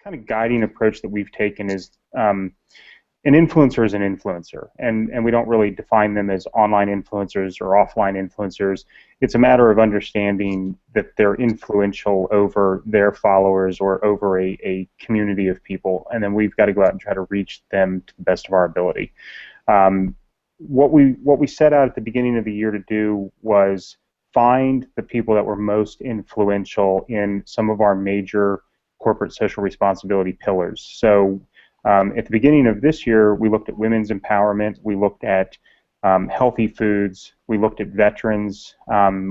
kind of guiding approach that we've taken is an influencer is an influencer, and we don't really define them as online influencers or offline influencers. It's a matter of understanding that they're influential over their followers or over a community of people, and then we've got to go out and try to reach them to the best of our ability. What we set out at the beginning of the year to do was find the people that were most influential in some of our major corporate social responsibility pillars. So at the beginning of this year, we looked at women's empowerment, we looked at healthy foods, we looked at veterans,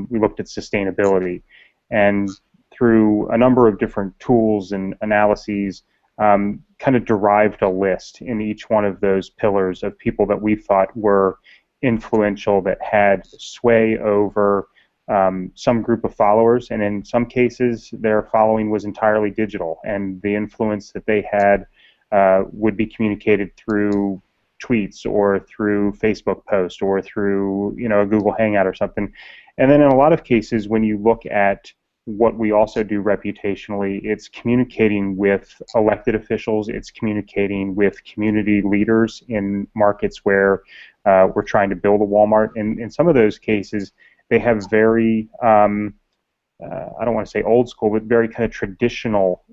we looked at sustainability, and through a number of different tools and analyses, kind of derived a list in each one of those pillars of people that we thought were influential, that had sway over some group of followers, and in some cases their following was entirely digital, and the influence that they had would be communicated through tweets or through Facebook posts or through a Google Hangout or something. And then in a lot of cases, when you look at what we also do reputationally, it's communicating with elected officials, it's communicating with community leaders in markets where we're trying to build a Walmart. And in some of those cases, they have very, I don't want to say old school, but very kind of traditional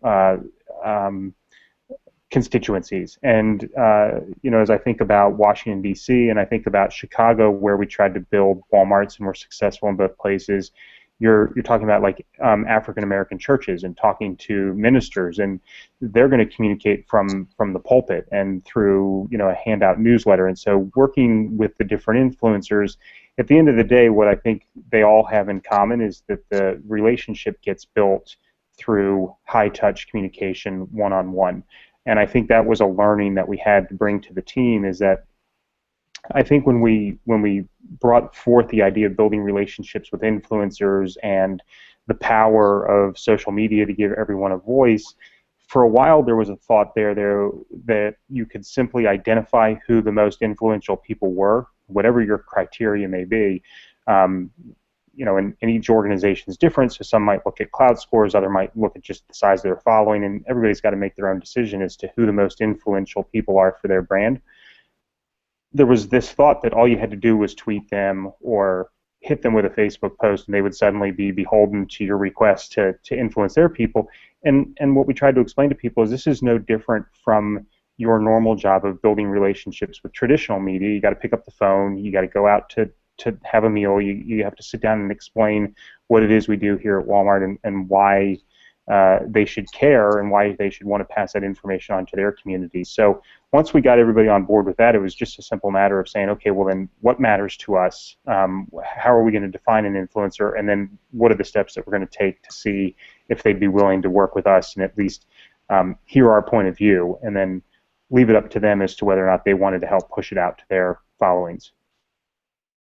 constituencies. And as I think about Washington, D.C., and I think about Chicago, where we tried to build Walmarts and were successful in both places, you're talking about like African American churches and talking to ministers, and they're going to communicate from the pulpit and through a handout newsletter. And so working with the different influencers, at the end of the day, what I think they all have in common is that the relationship gets built through high-touch communication, one-on-one. And I think that was a learning that we had to bring to the team, is that I think when we brought forth the idea of building relationships with influencers and the power of social media to give everyone a voice, for a while there was a thought there that you could simply identify who the most influential people were, whatever your criteria may be. And each organization is different, so some might look at cloud scores, other might look at just the size of their following, and everybody's got to make their own decision as to who the most influential people are for their brand. There was this thought that all you had to do was tweet them or hit them with a Facebook post, and they would suddenly be beholden to your request to influence their people. And what we tried to explain to people is this is no different from your normal job of building relationships with traditional media. You got to pick up the phone, you got to go out to have a meal, you have to sit down and explain what it is we do here at Walmart and why they should care and why they should want to pass that information on to their community. So once we got everybody on board with that, it was just a simple matter of saying, okay, well then what matters to us? How are we going to define an influencer? And then what are the steps that we're going to take to see if they'd be willing to work with us and at least hear our point of view, and then leave it up to them as to whether or not they wanted to help push it out to their followings.